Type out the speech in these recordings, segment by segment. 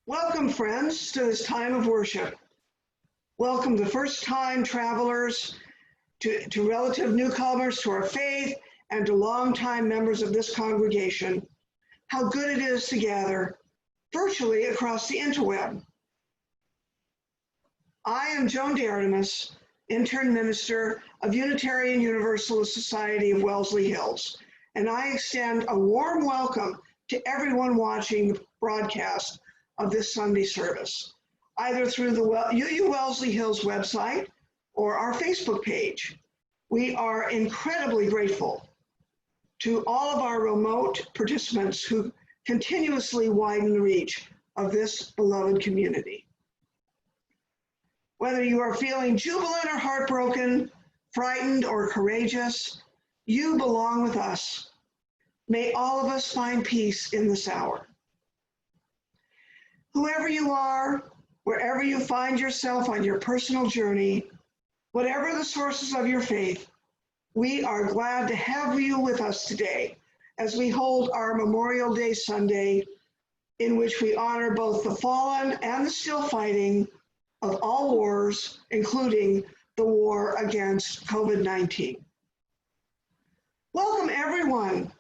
Welcome, friends, to this time of worship. Welcome the first-time travelers, to relative newcomers to our faith, and to longtime members of this congregation. How good it is to gather virtually across the interweb. I am Joan DeArtemis, Intern Minister of Unitarian Universalist Society of Wellesley Hills, and I extend a warm welcome to everyone watching the broadcast of this Sunday service, either through the UU Wellesley Hills website or our Facebook page. We are incredibly grateful to all of our remote participants who continuously widen the reach of this beloved community. Whether you are feeling jubilant or heartbroken, frightened or courageous, you belong with us. May all of us find peace in this hour. Whoever you are, wherever you find yourself on your personal journey, whatever the sources of your faith, we are glad to have you with us today as we hold our Memorial Day Sunday, in which we honor both the fallen and the still fighting of all wars, including the war against COVID-19. Welcome, everyone.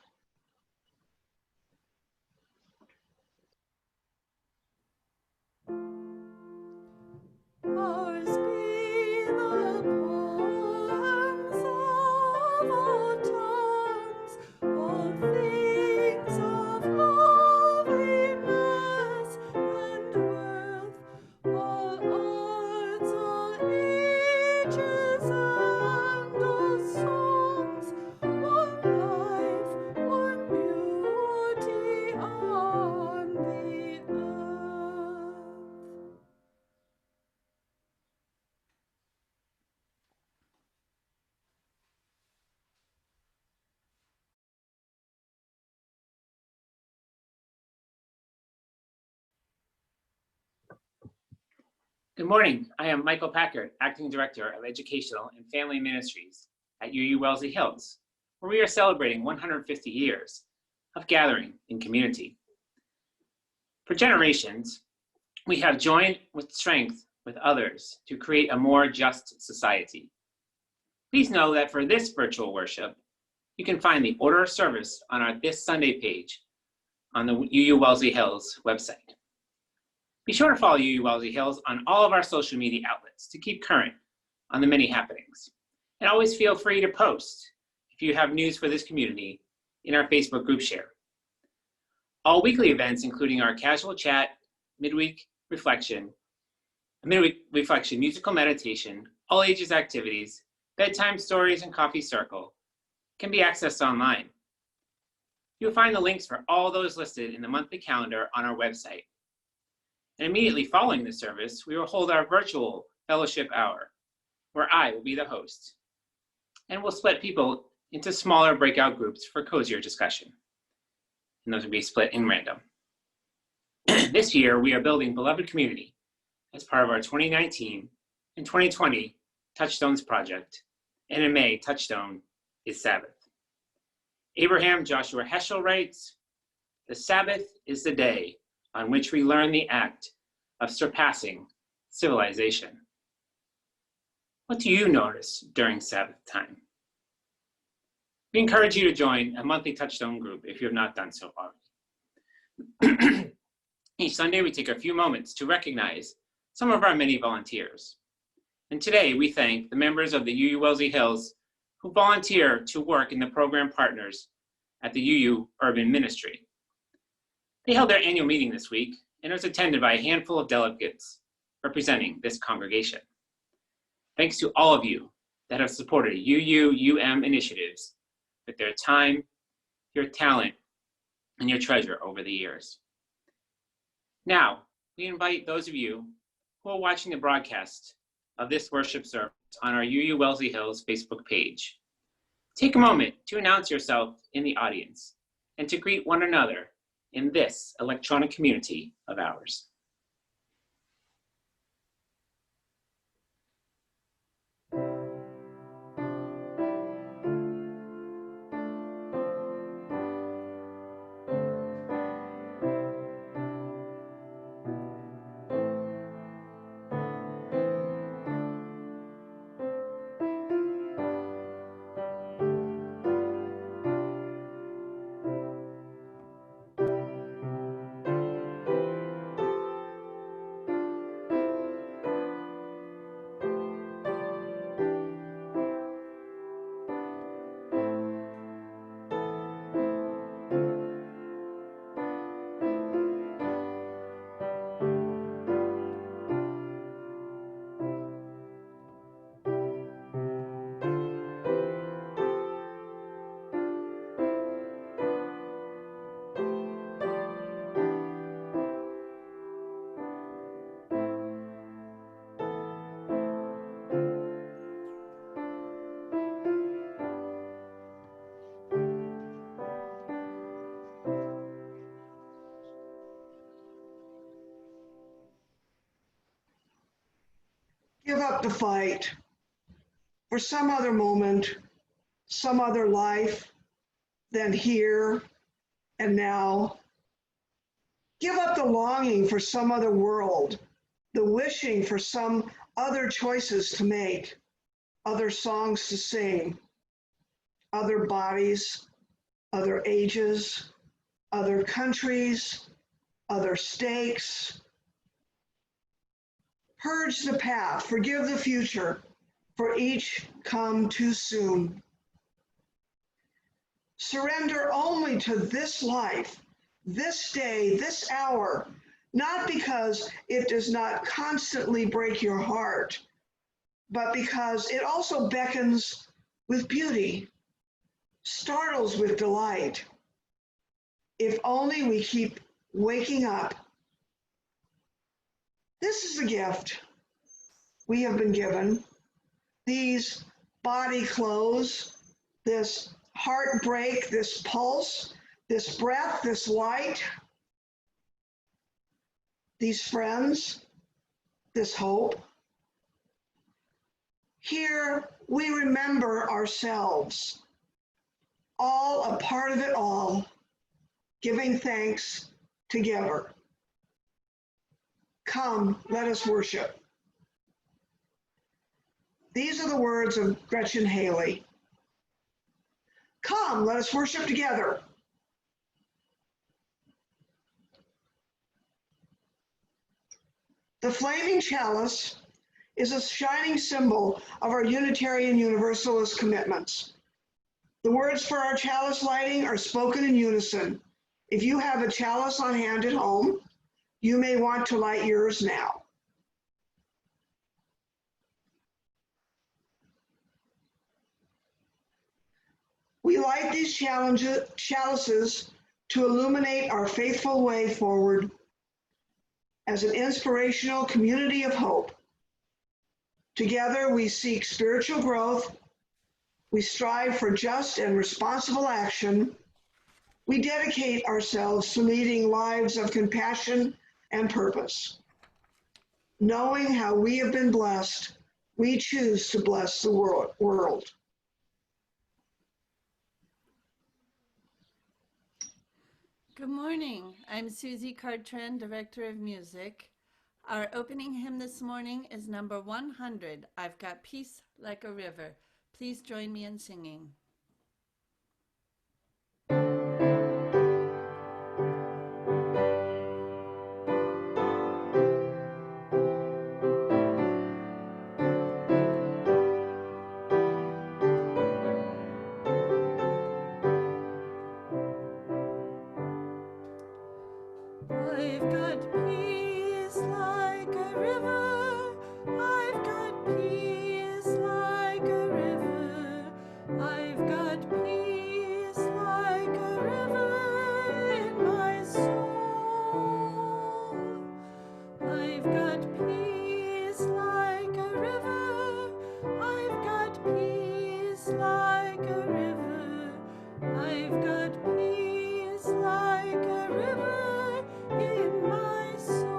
Ours be the poems of all tongues, all things of loveliness and worth, all arts, all ages, and all songs, one life, one beauty on the earth. Good morning. I am Michael Packard, Acting Director of Educational and Family Ministries at UU Wellesley Hills, where we are celebrating 150 years of gathering in community. For generations, we have joined with strength with others to create a more just society. Please know that for this virtual worship, you can find the order of service on our This Sunday page on the UU Wellesley Hills website. Be sure to follow UU Wellesley Hills on all of our social media outlets to keep current on the many happenings. And always feel free to post if you have news for this community in our Facebook group share. All weekly events, including our casual chat, midweek reflection, musical meditation, all ages activities, bedtime stories, and coffee circle, can be accessed online. You'll find the links for all those listed in the monthly calendar on our website. And immediately following the service, we will hold our virtual fellowship hour, where I will be the host. And we'll split people into smaller breakout groups for cozier discussion. And those will be split in random. This year, we are building beloved community as part of our 2019 and 2020 Touchstones project. And in May, Touchstone is Sabbath. Abraham Joshua Heschel writes, "The Sabbath is the day on which we learn the act of surpassing civilization." What do you notice during Sabbath time? We encourage you to join a monthly Touchstone group if you have not done so already. Each Sunday, we take a few moments to recognize some of our many volunteers. And today, we thank the members of the UU Wellesley Hills who volunteer to work in the program partners at the UU Urban Ministry. They held their annual meeting this week, and it was attended by a handful of delegates representing this congregation. Thanks to all of you that have supported UU-UM initiatives with their time, your talent, and your treasure over the years. Now, we invite those of you who are watching the broadcast of this worship service on our UU Wellesley Hills Facebook page. Take a moment to announce yourself in the audience and to greet one another in this electronic community of ours. Give up the fight for some other moment, some other life than here and now. Give up the longing for some other world, the wishing for some other choices to make, other songs to sing, other bodies, other ages, other countries, other stakes. Purge the path, forgive the future, for each come too soon. Surrender only to this life, this day, this hour, not because it does not constantly break your heart, but because it also beckons with beauty, startles with delight. If only we keep waking up. This is a gift we have been given. These body clothes, this heartbreak, this pulse, this breath, this light, these friends, this hope. Here we remember ourselves, all a part of it all, giving thanks together. Come, let us worship. These are the words of Gretchen Haley. Come, let us worship together. The flaming chalice is a shining symbol of our Unitarian Universalist commitments. The words for our chalice lighting are spoken in unison. If you have a chalice on hand at home, you may want to light yours now. We light these chalices to illuminate our faithful way forward as an inspirational community of hope. Together, we seek spiritual growth. We strive for just and responsible action. We dedicate ourselves to leading lives of compassion and purpose. Knowing how we have been blessed, we choose to bless the world. Good morning. I'm Susie Cartran, Director of Music. Our opening hymn this morning is number 100, I've Got Peace Like a River. Please join me in singing. I've got peace like a river. I've got peace like a river. I've got peace like a river in my soul. I've got peace like a river. I've got peace like a river. I've got peace like a river in my soul.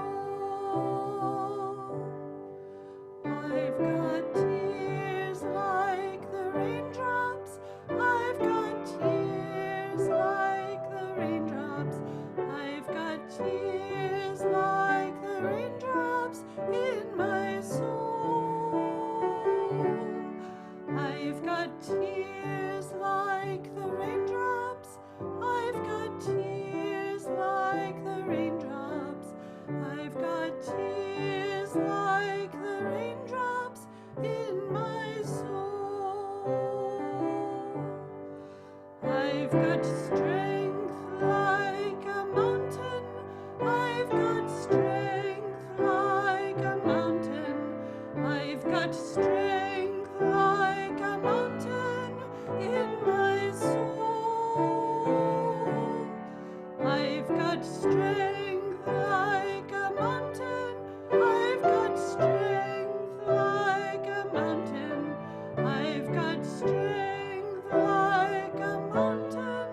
I've got tears like the raindrops. I've got tears like the raindrops. I've got tears like the raindrops in my soul. I've got tears like the raindrops. I've got tears like the raindrops. I've got tears like the raindrops in my soul. I've got strength like a mountain. I've got strength like a mountain. I've got strength like a mountain in my soul. I've got strength like a mountain. I've got strength like a mountain. I've got strength like a mountain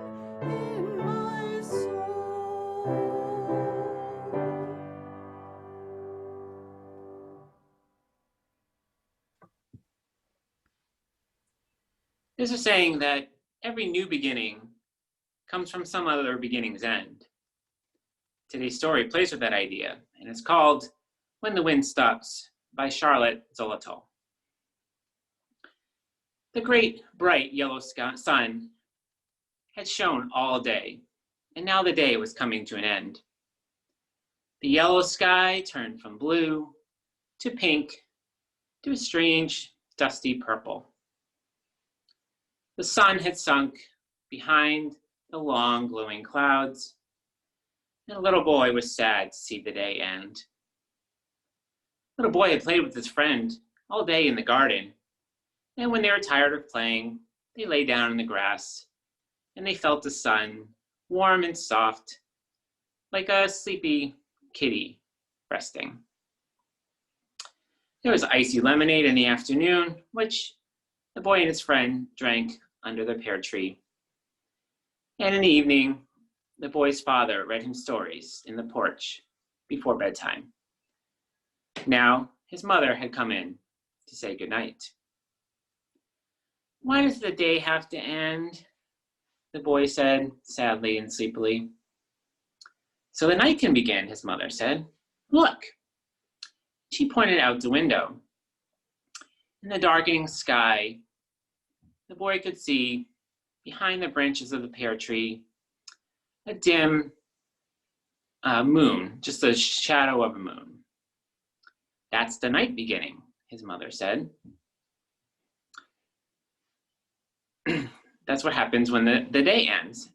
There's a saying that every new beginning comes from some other beginning's end. Today's story plays with that idea, and it's called When the Wind Stops by Charlotte Zolotow. The great bright yellow sun had shone all day, and now the day was coming to an end. The yellow sky turned from blue to pink to a strange, dusty purple. The sun had sunk behind the long, glowing clouds, and a little boy was sad to see the day end. The little boy had played with his friend all day in the garden, and when they were tired of playing, they lay down in the grass, and they felt the sun, warm and soft, like a sleepy kitty resting. There was icy lemonade in the afternoon, which the boy and his friend drank under the pear tree. And in the evening, the boy's father read him stories in the porch before bedtime. Now, his mother had come in to say goodnight. "Why does the day have to end?" the boy said, sadly and sleepily. "So the night can begin," his mother said. "Look." She pointed out the window. In the darkening sky, the boy could see, behind the branches of the pear tree, a dim moon, just a shadow of a moon. "That's the night beginning," his mother said. "That's what happens when the day ends."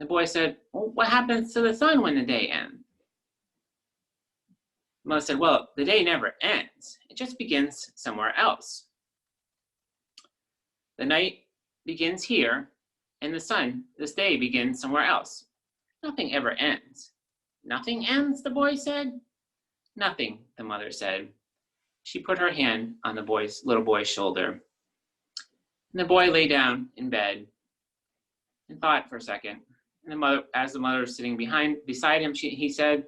The boy said, "Well, what happens to the sun when the day ends?" The mother said, "Well, the day never ends. It just begins somewhere else. The night begins here, and this day begins somewhere else. Nothing ever ends." "Nothing ends?" the boy said. "Nothing," the mother said. She put her hand on the little boy's shoulder. And the boy lay down in bed and thought for a second. And as the mother was sitting beside him, he said,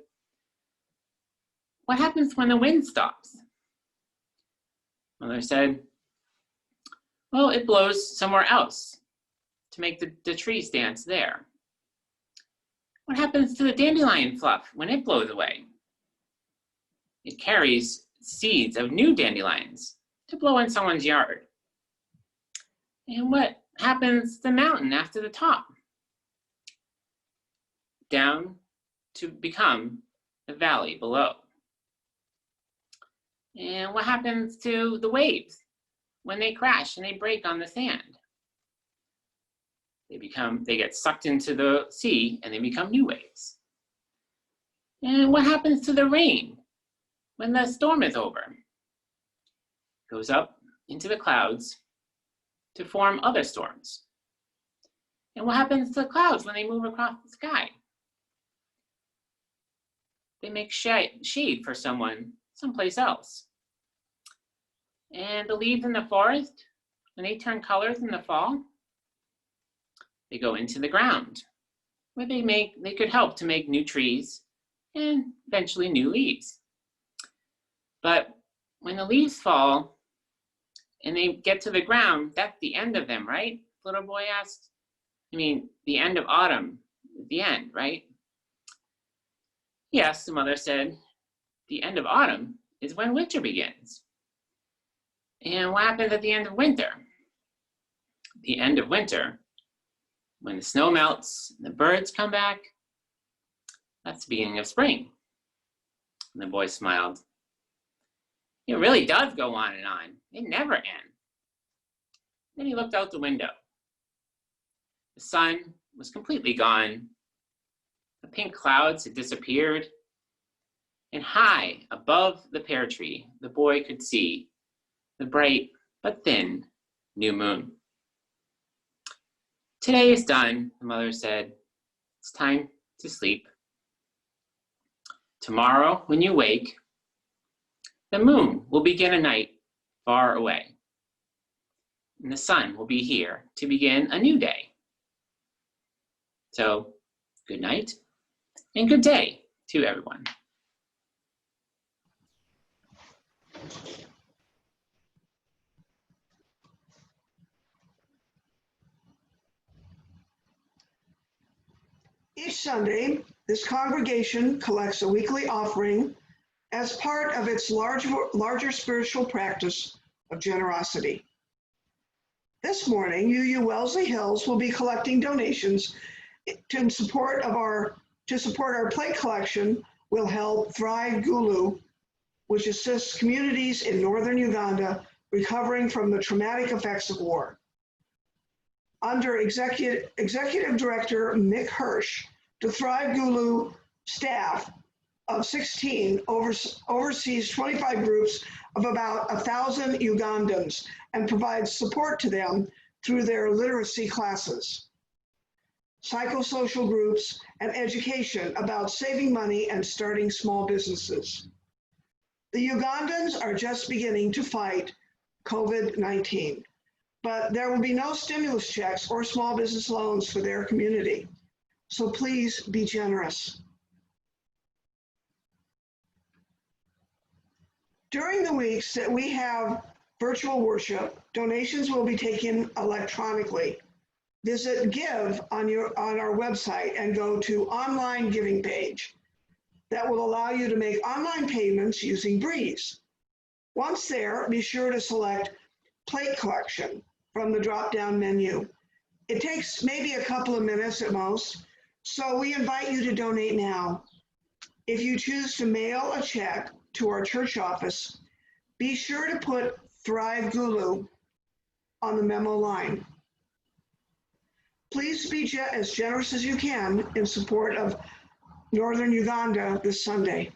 "What happens when the wind stops?" Mother said, "Well, it blows somewhere else to make the trees dance there." "What happens to the dandelion fluff when it blows away?" "It carries seeds of new dandelions to blow in someone's yard." "And what happens to the mountain after the top?" "Down to become the valley below." "And what happens to the waves when they crash and they break on the sand?" They get sucked into the sea and they become new waves." "And what happens to the rain when the storm is over?" It goes up into the clouds to form other storms. "And what happens to the clouds when they move across the sky?" They make shade for someone someplace else. "And the leaves in the forest, when they turn colors in the fall, they go into the ground, where they could help to make new trees and eventually new leaves. But when the leaves fall and they get to the ground, that's the end of them, right?" the little boy asked. "I mean, the end of autumn, the end, right?" "Yes," the mother said. "The end of autumn is when winter begins." "And what happens at the end of winter?" "The end of winter, when the snow melts and the birds come back, that's the beginning of spring." And the boy smiled. "It really does go on and on. It never ends." Then he looked out the window. The sun was completely gone. The pink clouds had disappeared. And high above the pear tree, the boy could see the bright but thin new moon. "Today is done," the mother said. "It's time to sleep. Tomorrow, when you wake, the moon will begin a night far away. And the sun will be here to begin a new day. So, good night and good day to everyone." Each Sunday, this congregation collects a weekly offering as part of its larger spiritual practice of generosity. This morning, UU Wellesley Hills will be collecting donations to support our plate collection will help Thrive Gulu, which assists communities in northern Uganda recovering from the traumatic effects of war. Under Executive Director Mick Hirsch, the Thrive Gulu staff of 16 oversees 25 groups of about 1,000 Ugandans and provides support to them through their literacy classes, psychosocial groups, and education about saving money and starting small businesses. The Ugandans are just beginning to fight COVID-19, but there will be no stimulus checks or small business loans for their community. So please be generous. During the weeks that we have virtual worship, donations will be taken electronically. Visit Give on our website and go to online giving page. That will allow you to make online payments using Breeze. Once there, be sure to select Plate Collection from the drop-down menu. It takes maybe a couple of minutes at most, so we invite you to donate now. If you choose to mail a check to our church office, be sure to put Thrive Gulu on the memo line. Please be as generous as you can in support of Northern Uganda this Sunday.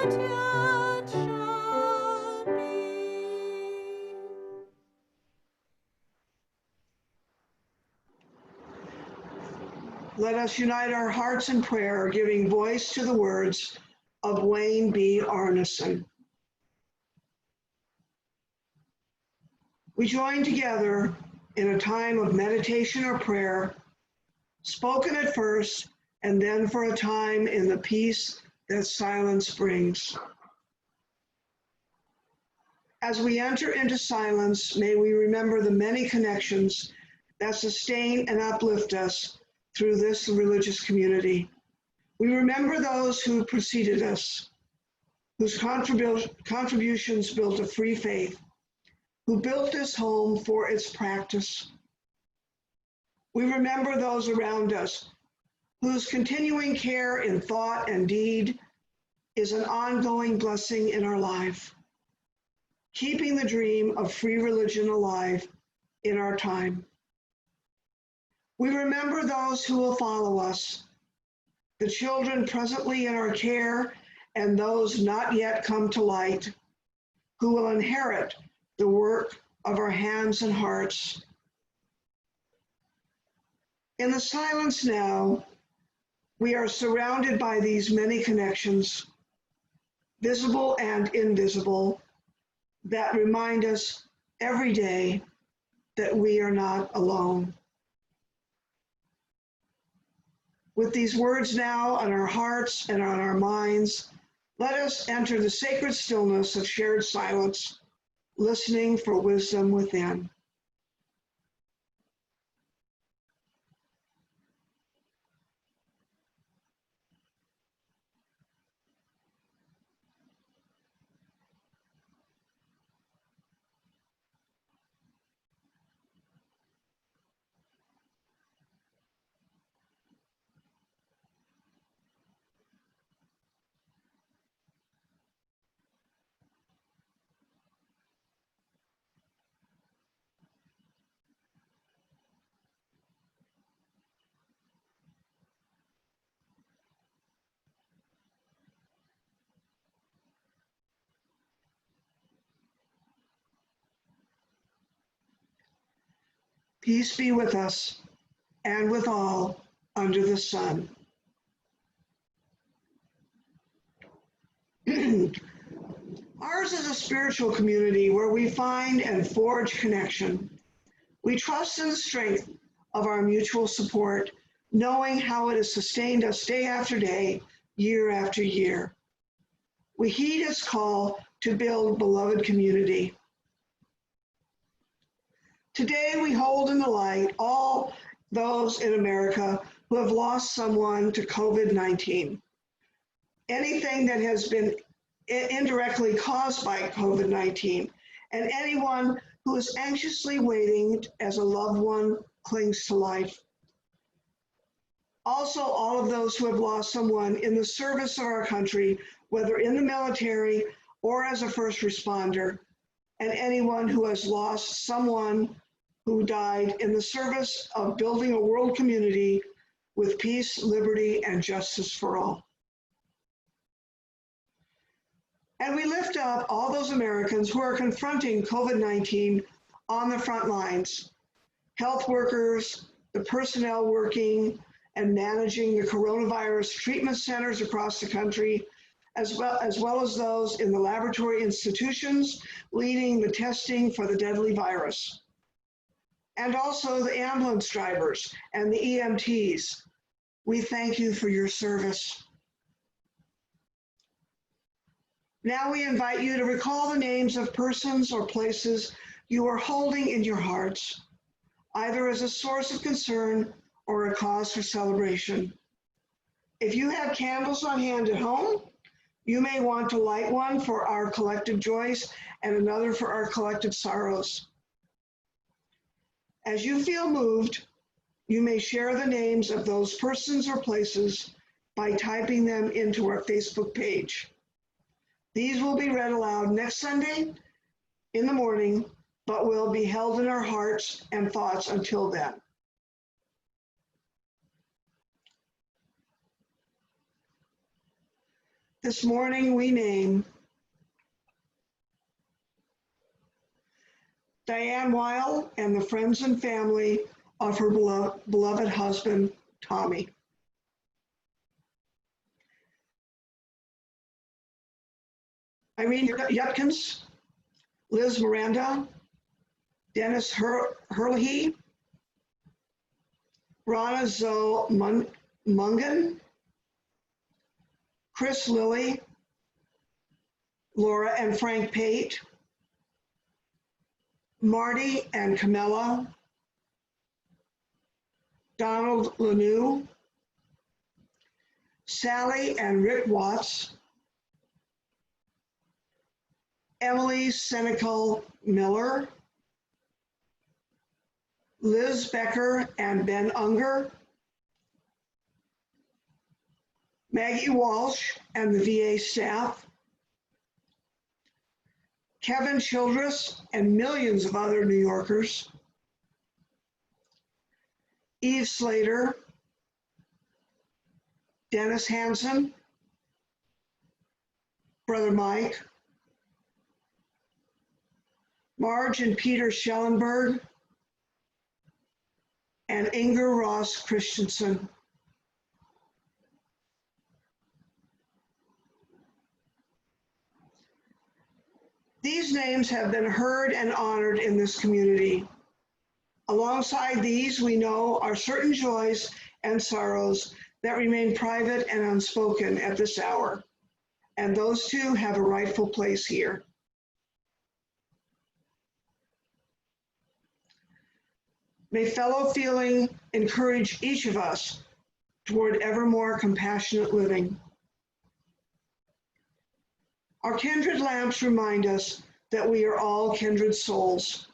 that yet shall be. Let us unite our hearts in prayer, giving voice to the words of Wayne B. Arneson. We join together in a time of meditation or prayer, spoken at first, and then for a time in the peace that silence brings. As we enter into silence, may we remember the many connections that sustain and uplift us through this religious community. We remember those who preceded us, whose contributions built a free faith, who built this home for its practice. We remember those around us, whose continuing care in thought and deed is an ongoing blessing in our life, keeping the dream of free religion alive in our time. We remember those who will follow us, the children presently in our care and those not yet come to light, who will inherit the work of our hands and hearts. In the silence now, we are surrounded by these many connections, visible and invisible, that remind us every day that we are not alone. With these words now on our hearts and on our minds, let us enter the sacred stillness of shared silence, listening for wisdom within. Peace be with us and with all under the sun. Ours is a spiritual community where we find and forge connection. We trust in the strength of our mutual support, knowing how it has sustained us day after day, year after year. We heed its call to build beloved community. Today, we hold in the light all those in America who have lost someone to COVID-19. Anything that has been indirectly caused by COVID-19, and anyone who is anxiously waiting as a loved one clings to life. Also, all of those who have lost someone in the service of our country, whether in the military or as a first responder, and anyone who has lost someone who died in the service of building a world community with peace, liberty, and justice for all. And we lift up all those Americans who are confronting COVID-19 on the front lines, health workers, the personnel working and managing the coronavirus treatment centers across the country, as well as those in the laboratory institutions leading the testing for the deadly virus. And also the ambulance drivers and the EMTs. We thank you for your service. Now we invite you to recall the names of persons or places you are holding in your hearts, either as a source of concern or a cause for celebration. If you have candles on hand at home, you may want to light one for our collective joys and another for our collective sorrows. As you feel moved, you may share the names of those persons or places by typing them into our Facebook page. These will be read aloud next Sunday in the morning, but will be held in our hearts and thoughts until then. This morning we name Diane Weil and the friends and family of her beloved husband, Tommy. Irene Yutkins, Liz Miranda, Dennis Herlihy, Rana Zoe Mungan, Chris Lilly, Laura and Frank Pate, Marty and Camilla, Donald Lanou, Sally and Rick Watts, Emily Senecal Miller, Liz Becker and Ben Unger, Maggie Walsh and the VA staff, Kevin Childress and millions of other New Yorkers, Eve Slater, Dennis Hansen, Brother Mike, Marge and Peter Schellenberg, and Inger Ross Christensen. These names have been heard and honored in this community. Alongside these, we know are certain joys and sorrows that remain private and unspoken at this hour, and those too have a rightful place here. May fellow feeling encourage each of us toward ever more compassionate living. Our kindred lamps remind us that we are all kindred souls.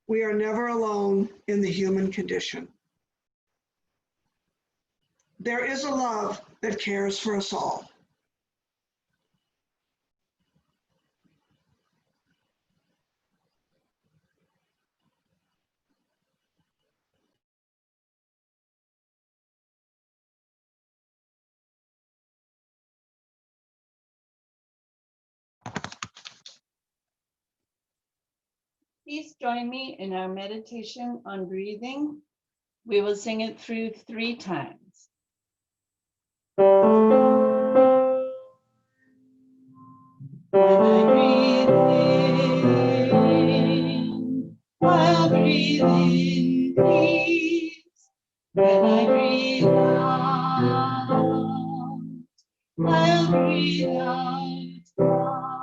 We are never alone in the human condition. There is a love that cares for us all. Please join me in our meditation on breathing. We will sing it through 3 times. When I breathe in, I'll breathe in peace. When I breathe out, I'll breathe out love.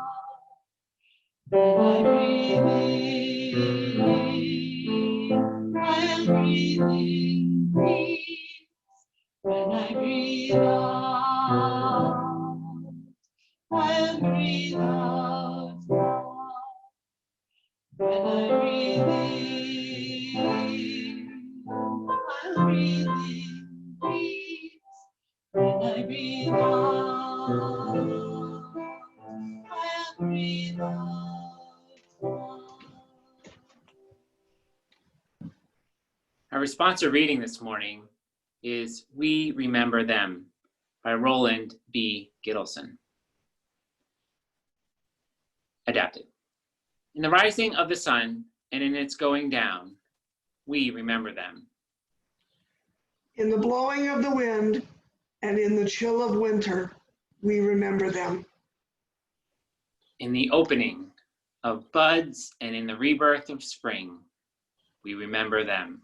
When I breathe in, I'll breathe in peace. When I breathe out, I'll breathe out love. When I breathe in, I'll breathe in peace. When I breathe out, I'll breathe out love. Our responsive reading this morning is We Remember Them by Roland B. Gittleson. Adapted. In the rising of the sun and in its going down, we remember them. In the blowing of the wind and in the chill of winter, we remember them. In the opening of buds and in the rebirth of spring, we remember them.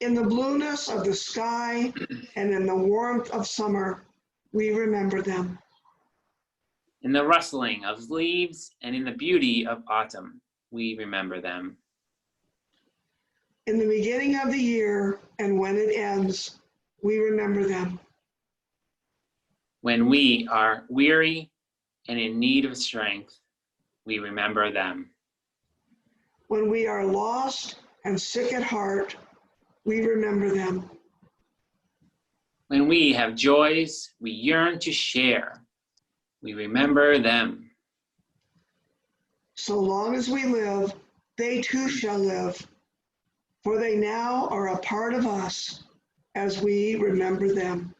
In the blueness of the sky and in the warmth of summer, we remember them. In the rustling of leaves and in the beauty of autumn, we remember them. In the beginning of the year and when it ends, we remember them. When we are weary and in need of strength, we remember them. When we are lost and sick at heart, we remember them. When we have joys we yearn to share, we remember them. So long as we live, they too shall live, for they now are a part of us as we remember them.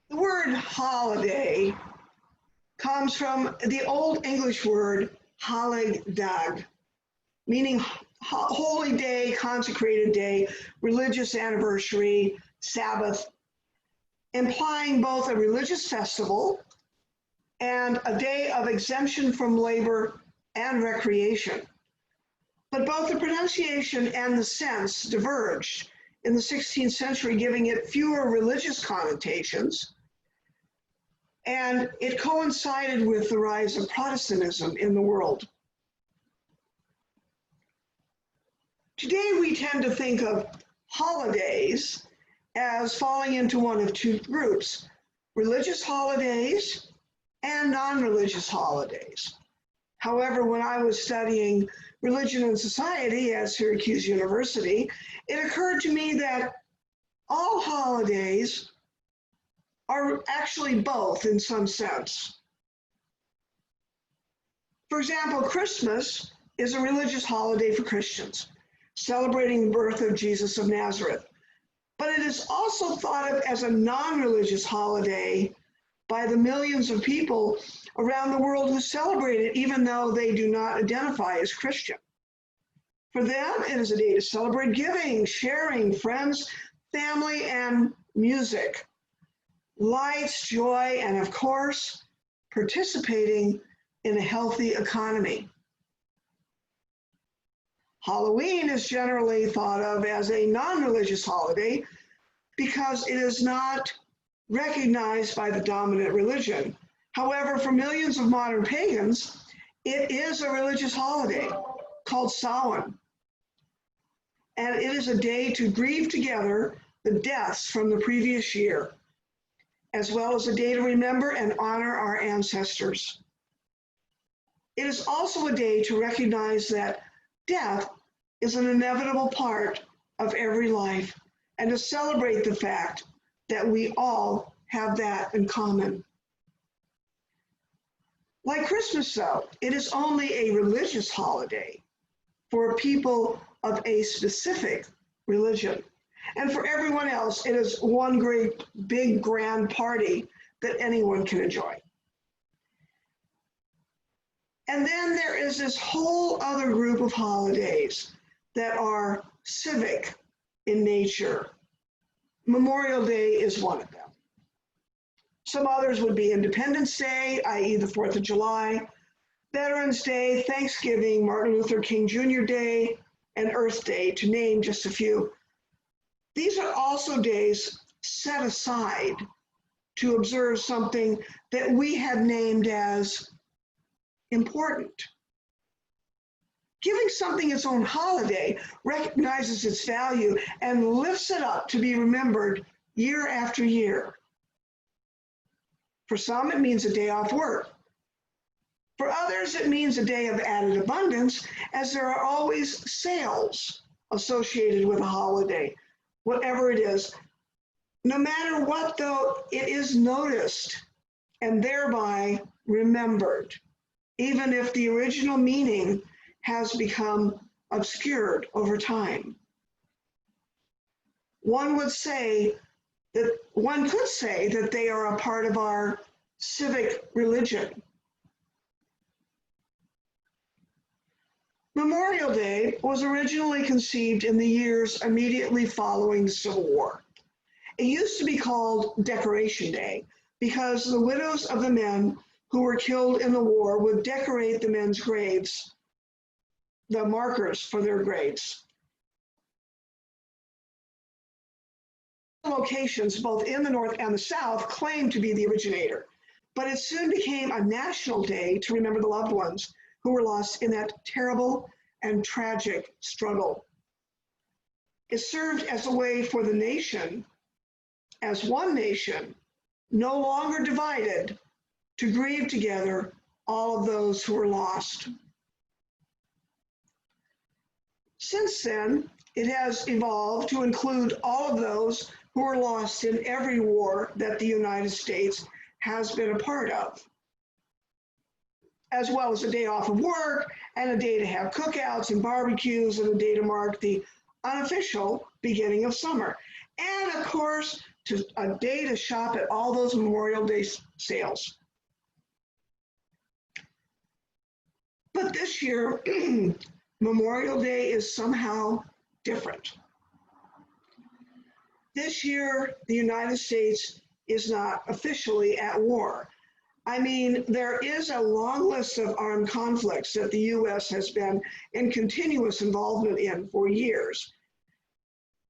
The word holiday comes from the Old English word halig dag, meaning holy day, consecrated day, religious anniversary, Sabbath, implying both a religious festival and a day of exemption from labor and recreation. But both the pronunciation and the sense diverged in the 16th century, giving it fewer religious connotations, and it coincided with the rise of Protestantism in the world. Today, we tend to think of holidays as falling into one of two groups: religious holidays and non-religious holidays. However, when I was studying religion and society at Syracuse University, it occurred to me that all holidays are actually both in some sense. For example, Christmas is a religious holiday for Christians, celebrating the birth of Jesus of Nazareth. But it is also thought of as a non-religious holiday by the millions of people around the world who celebrate it, even though they do not identify as Christian. For them, it is a day to celebrate giving, sharing, friends, family, and music, lights, joy, and of course, participating in a healthy economy. Halloween is generally thought of as a non-religious holiday because it is not recognized by the dominant religion. However, for millions of modern pagans, it is a religious holiday called Samhain, and it is a day to grieve together the deaths from the previous year, as well as a day to remember and honor our ancestors. It is also a day to recognize that death is an inevitable part of every life, and to celebrate the fact that we all have that in common. Like Christmas, though, it is only a religious holiday for people of a specific religion. And for everyone else, it is one great, big, grand party that anyone can enjoy. And then there is this whole other group of holidays that are civic in nature. Memorial Day is one of them. Some others would be Independence Day, i.e. the 4th of July, Veterans Day, Thanksgiving, Martin Luther King Jr. Day, and Earth Day, to name just a few. These are also days set aside to observe something that we have named as important. Giving something its own holiday recognizes its value and lifts it up to be remembered year after year. For some, it means a day off work. For others, it means a day of added abundance, as there are always sales associated with a holiday, whatever it is. No matter what, though, it is noticed and thereby remembered, even if the original meaning has become obscured over time. One could say that they are a part of our civic religion, Memorial Day was originally conceived in the years immediately following the Civil War. It used to be called Decoration Day because the widows of the men who were killed in the war would decorate the men's graves, the markers for their graves. Locations, both in the North and the South, claimed to be the originator, but it soon became a national day to remember the loved ones who were lost in that terrible and tragic struggle. It served as a way for the nation, as one nation, no longer divided, to grieve together all of those who were lost. Since then, it has evolved to include all of those who were lost in every war that the United States has been a part of, as well as a day off of work and a day to have cookouts and barbecues and a day to mark the unofficial beginning of summer. And of course, a day to shop at all those Memorial Day sales. But this year, Memorial Day is somehow different. This year, the United States is not officially at war. I mean, there is a long list of armed conflicts that the U.S. has been in continuous involvement in for years,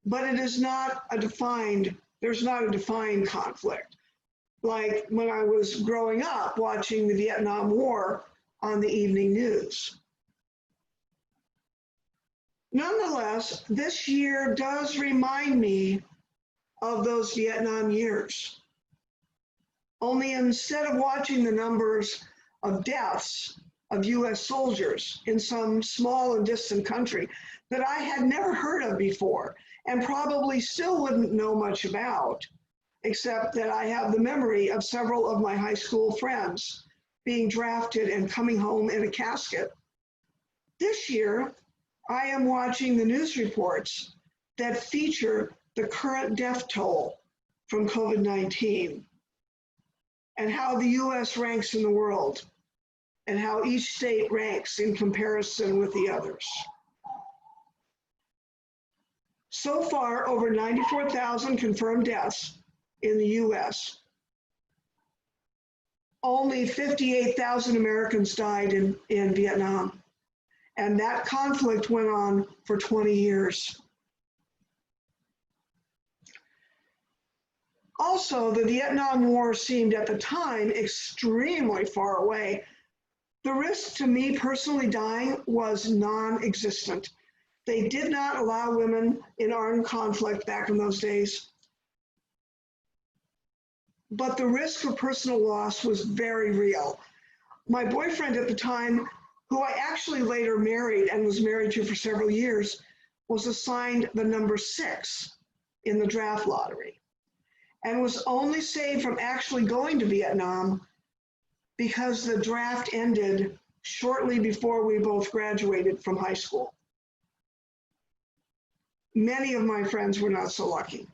but it is not a defined, there's not a defined conflict. Like when I was growing up watching the Vietnam War on the evening news. Nonetheless, this year does remind me of those Vietnam years. Only instead of watching the numbers of deaths of US soldiers in some small and distant country that I had never heard of before and probably still wouldn't know much about, except that I have the memory of several of my high school friends being drafted and coming home in a casket. This year, I am watching the news reports that feature the current death toll from COVID-19 and how the US ranks in the world and how each state ranks in comparison with the others. So far, over 94,000 confirmed deaths in the US. Only 58,000 Americans died in Vietnam, and that conflict went on for 20 years. Also, the Vietnam War seemed at the time extremely far away. The risk to me personally dying was non-existent. They did not allow women in armed conflict back in those days. But the risk of personal loss was very real. My boyfriend at the time, who I actually later married and was married to for several years, was assigned the number 6 in the draft lottery and was only saved from actually going to Vietnam because the draft ended shortly before we both graduated from high school. Many of my friends were not so lucky.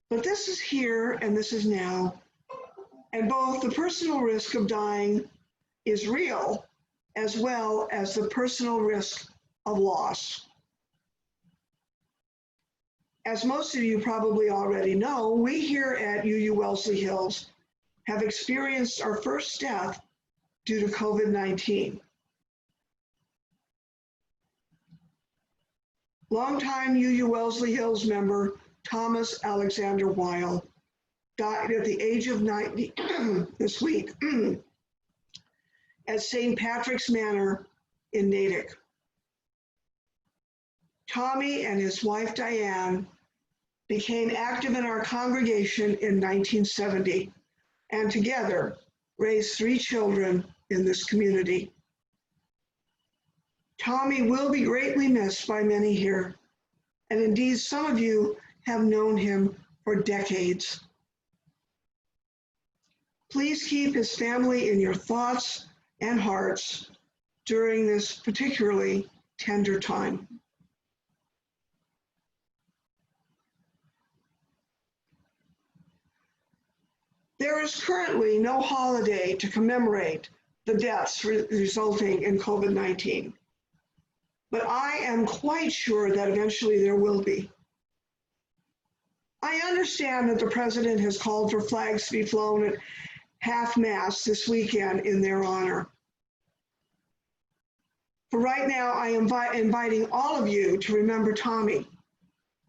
But this is here and this is now, and both the personal risk of dying is real as well as the personal risk of loss. As most of you probably already know, we here at UU Wellesley Hills have experienced our first death due to COVID-19. Longtime UU Wellesley Hills member Thomas Alexander Weil died at the age of 90 this week at St. Patrick's Manor in Natick. Tommy and his wife Diane became active in our congregation in 1970 and together raised 3 children in this community. Tommy will be greatly missed by many here, and indeed some of you have known him for decades. Please keep his family in your thoughts and hearts during this particularly tender time. There is currently no holiday to commemorate the deaths resulting in COVID-19. But I am quite sure that eventually there will be. I understand that the president has called for flags to be flown at half-mast this weekend in their honor. For right now, I am inviting all of you to remember Tommy,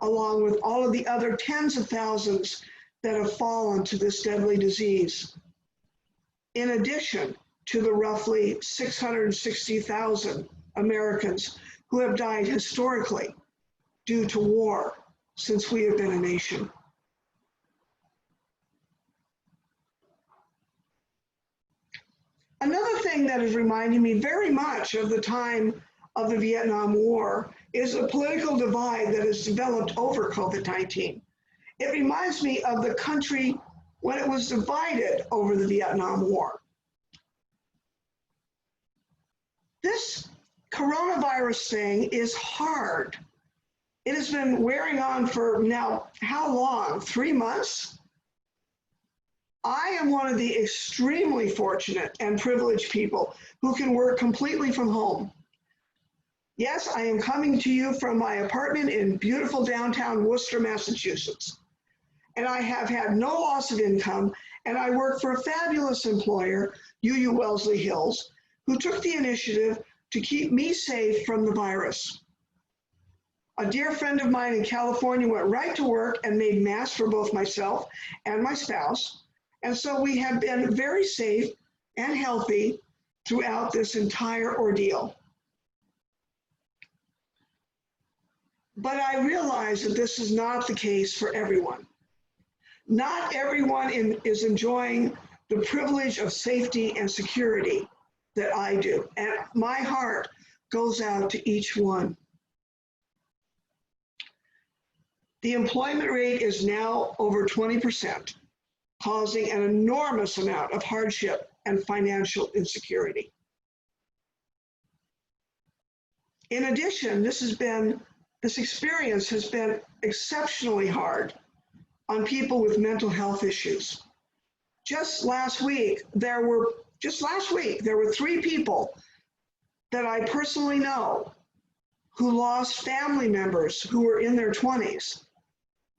along with all of the other tens of thousands that have fallen to this deadly disease, in addition to the roughly 660,000 Americans who have died historically due to war since we have been a nation. Another thing that is reminding me very much of the time of the Vietnam War is a political divide that has developed over COVID-19. It reminds me of the country when it was divided over the Vietnam War. This coronavirus thing is hard. It has been wearing on for now, how long? 3 months? I am one of the extremely fortunate and privileged people who can work completely from home. Yes, I am coming to you from my apartment in beautiful downtown Worcester, Massachusetts. And I have had no loss of income, and I work for a fabulous employer, UU Wellesley Hills, who took the initiative to keep me safe from the virus. A dear friend of mine in California went right to work and made masks for both myself and my spouse. And so we have been very safe and healthy throughout this entire ordeal. But I realize that this is not the case for everyone. Not everyone is enjoying the privilege of safety and security that I do. And my heart goes out to each one. The employment rate is now over 20%, causing an enormous amount of hardship and financial insecurity. In addition, this experience has been exceptionally hard on people with mental health issues. Just last week, there were 3 people that I personally know who lost family members who were in their 20s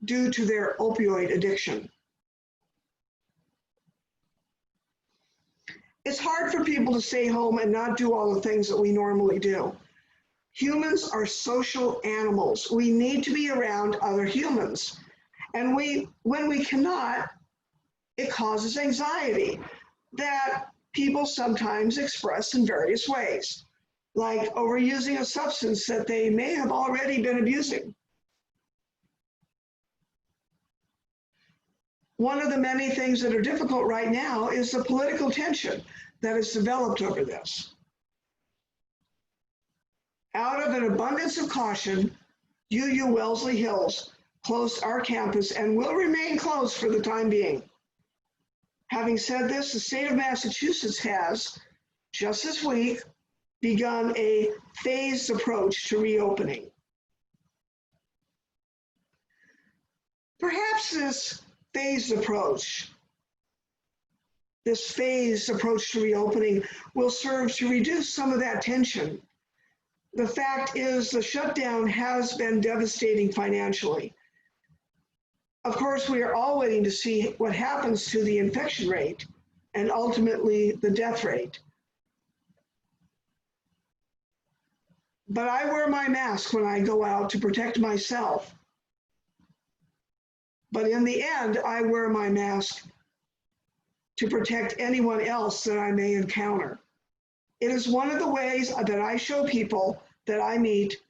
due to their opioid addiction. It's hard for people to stay home and not do all the things that we normally do. Humans are social animals. We need to be around other humans. And when we cannot, it causes anxiety that people sometimes express in various ways, like overusing a substance that they may have already been abusing. One of the many things that are difficult right now is the political tension that has developed over this. Out of an abundance of caution, UU Wellesley Hills closed our campus and will remain closed for the time being. Having said this, the state of Massachusetts has, just this week, begun a phased approach to reopening. Perhaps this phased approach to reopening will serve to reduce some of that tension. The fact is, the shutdown has been devastating financially. Of course, we are all waiting to see what happens to the infection rate and ultimately the death rate. But I wear my mask when I go out to protect myself. But in the end, I wear my mask to protect anyone else that I may encounter. It is one of the ways that I show people that I meet,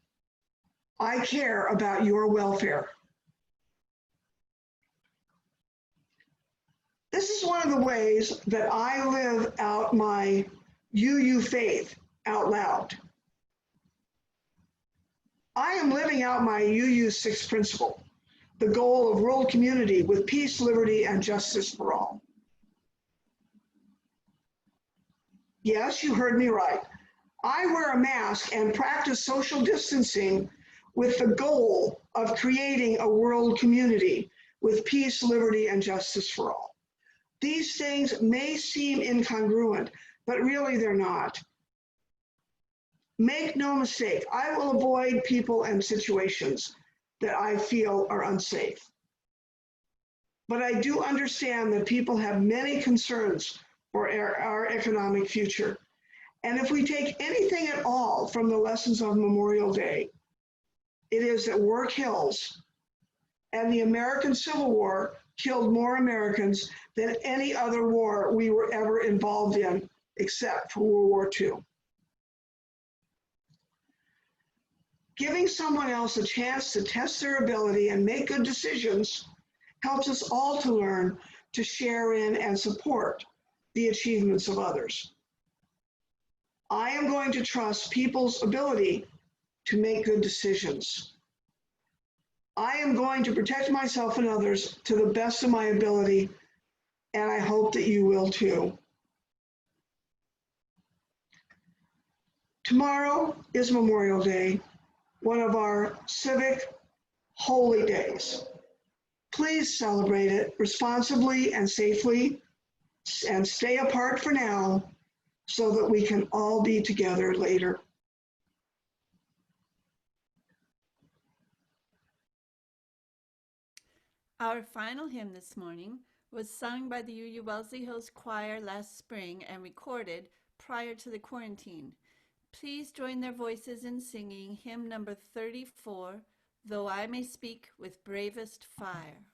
I care about your welfare. This is one of the ways that I live out my UU faith out loud. I am living out my UU sixth principle, the goal of world community with peace, liberty, and justice for all. Yes, you heard me right. I wear a mask and practice social distancing with the goal of creating a world community with peace, liberty, and justice for all. These things may seem incongruent, but really they're not. Make no mistake, I will avoid people and situations that I feel are unsafe. But I do understand that people have many concerns for our economic future. And if we take anything at all from the lessons of Memorial Day, it is that war kills, and the American Civil War killed more Americans than any other war we were ever involved in, except for World War II. Giving someone else a chance to test their ability and make good decisions helps us all to learn to share in and support the achievements of others. I am going to trust people's ability to make good decisions. I am going to protect myself and others to the best of my ability, and I hope that you will too. Tomorrow is Memorial Day, one of our civic holy days. Please celebrate it responsibly and safely, and stay apart for now so that we can all be together later. Our final hymn this morning was sung by the UU Wellesley Hills Choir last spring and recorded prior to the quarantine. Please join their voices in singing hymn number 34, Though I May Speak with Bravest Fire.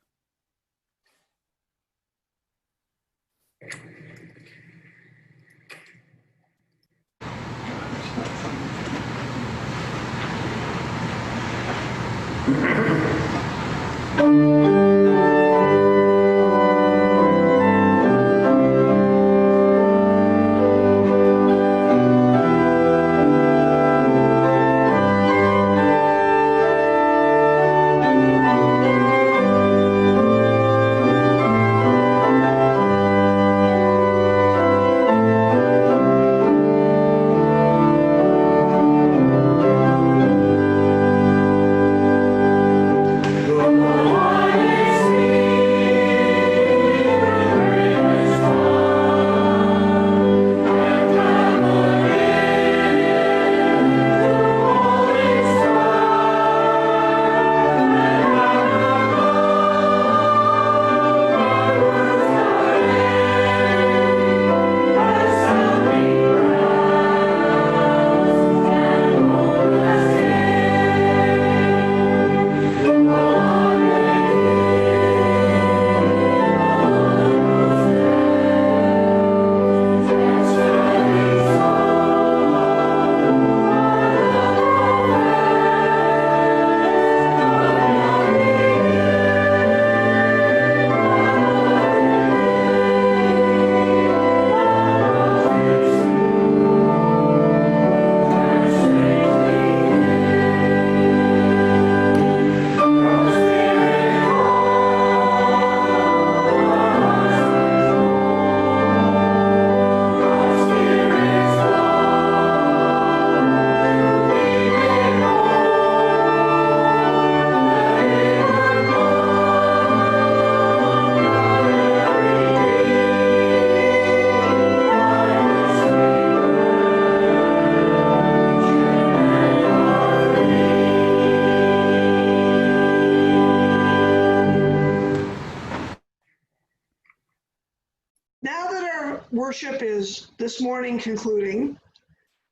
Worship is this morning concluding.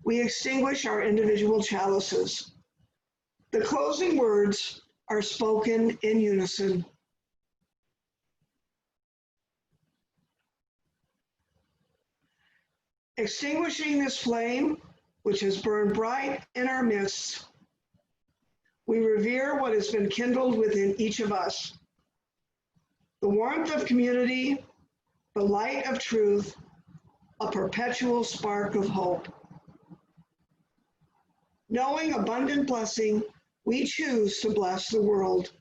We extinguish our individual chalices. The closing words are spoken in unison. Extinguishing this flame, which has burned bright in our midst, we revere what has been kindled within each of us. The warmth of community, the light of truth, a perpetual spark of hope. Knowing abundant blessing, we choose to bless the world.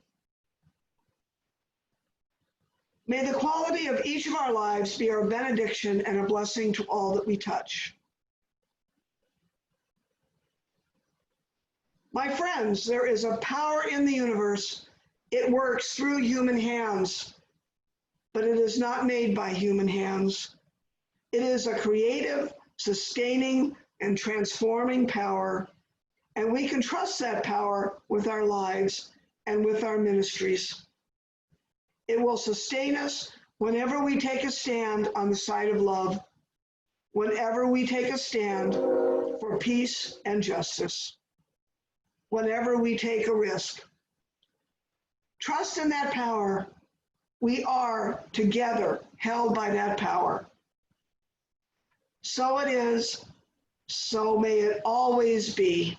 May the quality of each of our lives be our benediction and a blessing to all that we touch. My friends, there is a power in the universe. It works through human hands, but it is not made by human hands. It is a creative, sustaining and transforming power, and we can trust that power with our lives and with our ministries. It will sustain us whenever we take a stand on the side of love, whenever we take a stand for peace and justice, whenever we take a risk. Trust in that power. We are together held by that power. So it is, so may it always be.